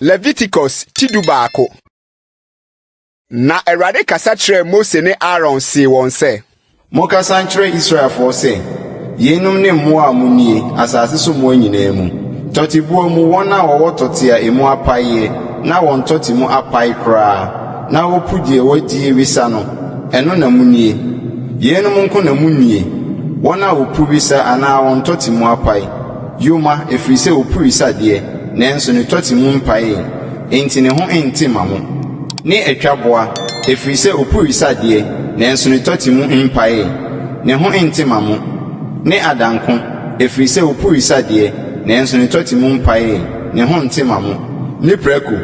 Leviticus Chapter. Na Erade kasa kyerɛ Mose ne Aaron si wɔn sɛ, Mokasa kyerɛ Israelfo sɛ, yenum ne mmoa amunie asase so mmoa nyinaa mu. Tɔteboa mu wɔn a wɔwɔ tɔte a emu apae na wɔn tɔte mu apae koraa, na wɔpu deɛ wɔdie wisa no, ɛno na munie. Yenum nko na munie, wɔn a wɔpu wisa anaa wɔn tɔte mu apae. Yoma ɛfiri sɛ wɔpu wisa deɛ, nanso ne tɔte mu mpae, enti ne ho ente ma mo. Ne atwaboa ɛfiri sɛ wɔpu wisa deɛ, nanso ne tɔte mu mpae, ne ho ente ma mo. Ne adanko ɛfiri sɛ wɔpu wisa deɛ, nanso ne tɔte mu mpae, ne ho ente ma mo. Ne prako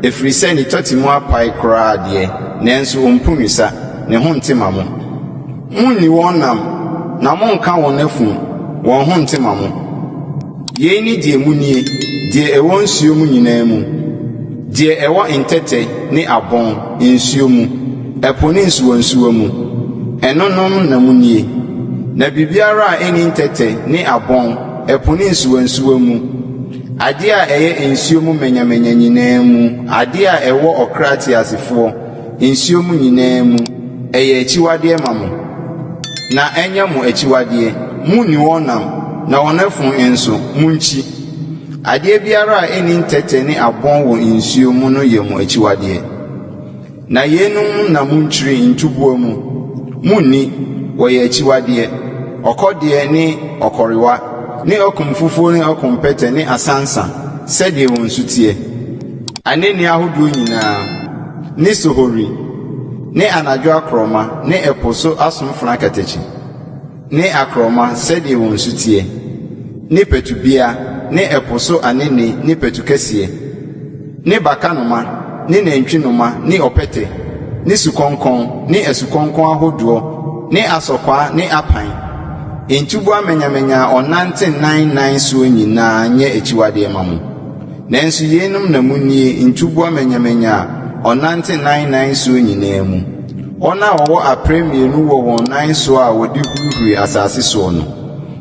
ɛfiri sɛ ne tɔte mu apae koraa deɛ, nanso ɔmpu wisa, ne ho ente ma mo. Munni wɔn nam, na monka wɔn afunu, wɔn ho ente ma mo. Yei ni deɛ munie, deɛ ɛwɔ nsuo mu nyinaa mu, deɛ ɛwɔ ntɛtɛ ne abɔn nsuo mu, ɛpo ne nsuwansuwa mu, ɛnonom na munie. Na biribiara a ɛni ntɛtɛ ne abɔn, ɛpo ne nsuwansuwa mu, adeɛ a ɛyɛ nsuo mu menyamenya nyinaa mu, adeɛ a ɛwɔ ɔkra te asefoɔ, nsuo mu nyinaa mu, ɛyɛ akyiwadeɛ ma mo. Na ɛnyɛ mo akyiwadeɛ, munni wɔn nam, na wɔn afun nso munkyi. Adeɛ biara a ɛni ntɛtɛ ne abɔn wɔ nsuo mu no yɛ mo akyiwadeɛ. Na yenum na munkyiri ntubua mu, munni, wɔyɛ akyiwadeɛ. Ɔkɔdeɛ ne ɔkɔrewa, ne ɔkomfufuo ne ɔkompɛtɛ ne asansa, sɛdeɛ wɔn nso teɛ. Aneni ahodoɔ nyinaa, ne sohori, ne anadwo akorɔma, ne ɛpo so asomfena katakyi, ne akorɔma sɛdeɛ wɔn nso teɛ. Ne petubia, ne ɛpo so anene ne petukɛseɛ, ne bakanoma, ne nantwinoma, ne ɔpɛtɛ, ne sukɔnkɔn, ne asukɔnkɔn ahodoɔ, ne asɔkwaa ne apan. Ntubua menyamenya ɔnante nan soɔ nyinaa nyɛ akyiwadeɛ ma mo. Nanso yenum na munie ntubua menyamenya ɔnante nan soɔ nyinaa mu. Wɔn a wɔwɔ aprɛ mmienu wɔ wɔn nan soɔ a wɔde huruhuri asase soɔ no,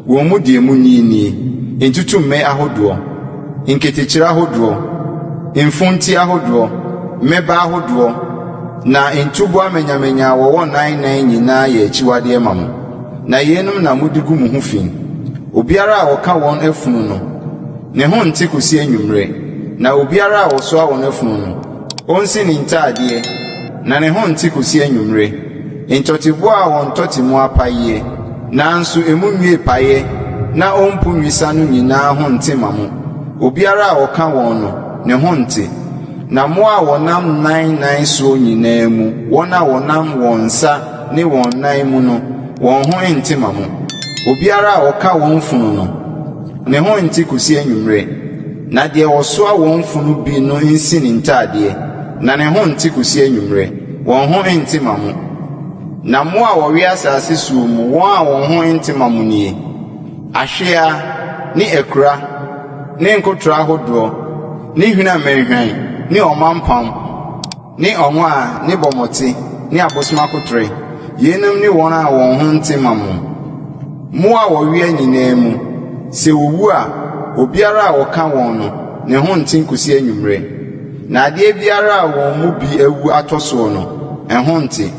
wɔn mu deɛ munie ntutummɛ ahodoɔ, nketekyere ahodoɔ, mfunti ahodoɔ, mmɛba ahodoɔ, na ntubua menyamenya a wɔwɔ nan nyinaa yɛ akyiwadeɛ ma mo. Na yenum na mode gu mo ho fi. Obiara a wɔka wɔn afunu no, ne ho nte kosi anwummerɛ, na obiara a wɔsoa wɔn afunu no, ɔnsi ne ntaadeɛ, na ne ho nte kosi anwummerɛ. Ntɔteboa a wɔn tɔte mu apaeɛ, nanso emu nwie paeɛ, na ɔmpu nwisa no nyinaa ho nte ma mo. Obiara a wɔka wɔn no, ne ho nte. Na mmoa a wɔnam nan soɔ nyinaa mu, wɔn a wɔnam wɔn nsa ne wɔn nan mu no, wɔn ho nte ma mo. Obiara a wɔka wɔn funu no, ne ho nte kosi anwummerɛ. Na deɛ wɔsoa wɔn funu bi no nsi ne ntaadeɛ, na ne ho nte kosi anwummerɛ, wɔn ho nte ma mo. Na mmoa a wɔwe asase soɔ mu, wɔn a wɔn ho nte ma mo nie: ahwea, ne akura, ne nkotora ahodoɔ, ne hwinamɛnhwan, ne ɔmampam, ne ɔnwa ne bɔmɔte, ne abosomakotore. Yenum ne wɔn a wɔn ho nte ma mo. Mmoa a wɔwea nyinaa mu, sɛ wowu a, obiara a wɔka wɔn no, ne ho nte nkosi anwummerɛ. Na adeɛ biara a wɔn mu bi awu atɔ soɔ no, ɛho nte.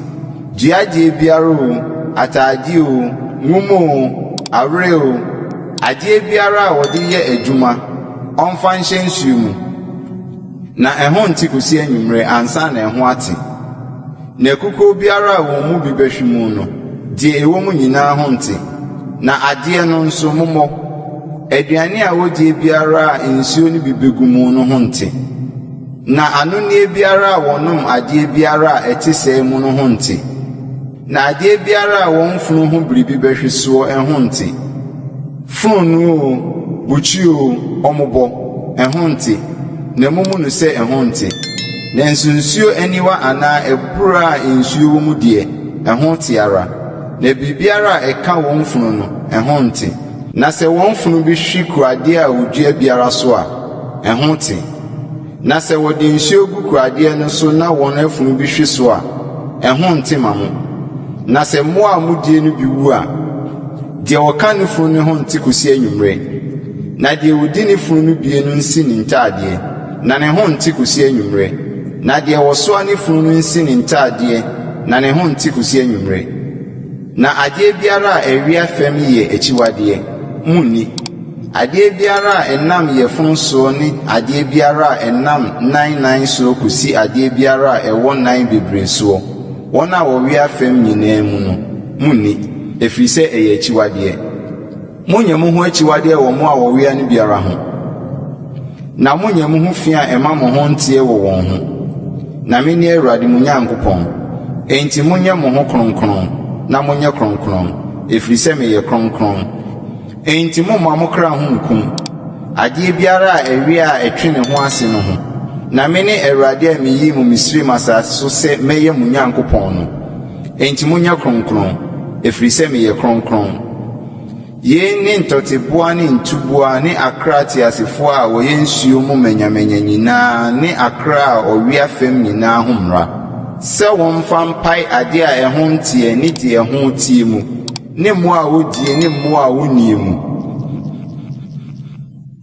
Duadeɛ biara o, ataadeɛ o, nwoma o, awere o, adeɛ biara a wɔde yɛ adwuma, ɔmfa nhyɛ nsuo mu, na ɛho nte kosi anwummerɛ ansa na ɛho ate. Na kukuo biara a wɔn mu bi bɛhwe mu no, deɛ ɛwɔ mu nyinaa ho nte. Na adeɛ no nso momɔ, aduane a wɔdie biara a nsuo no bi bɛgu mu no ho nte. Na anonie biara a wɔnom adeɛ biara a ɛte sɛɛ mu no ho nte. Na adeɛ biara a wɔn funu ho biribi bɛhwe soɔ ɛho nte. Funu o, bukyi o, ɔmobɔ, ɛho nte. Na mumu no sɛ ɛho nte. Nanso nsuo aniwa anaa ɛboro a nsuo wɔ mu deɛ, ɛho te ara. Na biribiara a ɛka wɔn funu no, ɛho nte. Na sɛ wɔn funu bi hwi kuradeɛ a wodua biara so a, ɛho te. Na sɛ wɔde nsuo gu kuradeɛ no so na wɔn afunu bi hwi so a, ɛho nte ma mo. Na sɛ mmoa a mudie no bi wu a, deɛ wɔka ne funu no ho nte kosi anwummerɛ. Na deɛ wodi ne funu no bie no nsi ne ntaadeɛ, na ne ho nte kosi anwumre na de woso ane funu no nsi ne ntade na ne ho nte kosi anwumre na ade biara a ewia fam ye echiwade munni ade biara a enam ye funu so ni ade biara a enam nan so kosi ade biara a ewo nan bebre so wona wo wia fam nyina mu no munni efrise eye echiwade munye mu ho echiwade wo mo a wo wia ne biara ho na munye mu ho fia ema mo ho ntie wo won ho na meni Awurade mu Nyankopɔn enti munye mo ho kronkron na munye kronkron efrise me ye kronkron enti mo mo kra ho nkum ade biara a ewia a etwe ne ho ase no ho na meni Awurade a meyi mu Misri masase so se meye mu Nyankopɔn no enti munye kronkron efrise me ye kronkron ye ne ntoteboa ne ntuboa ne akrati asefo a woye nsuo mu manyamanya nyina ne akra a owia fam nyina homra se won fampai ade a ehontie ne de ehontie mu ne mo a wodie ne mo a woni mu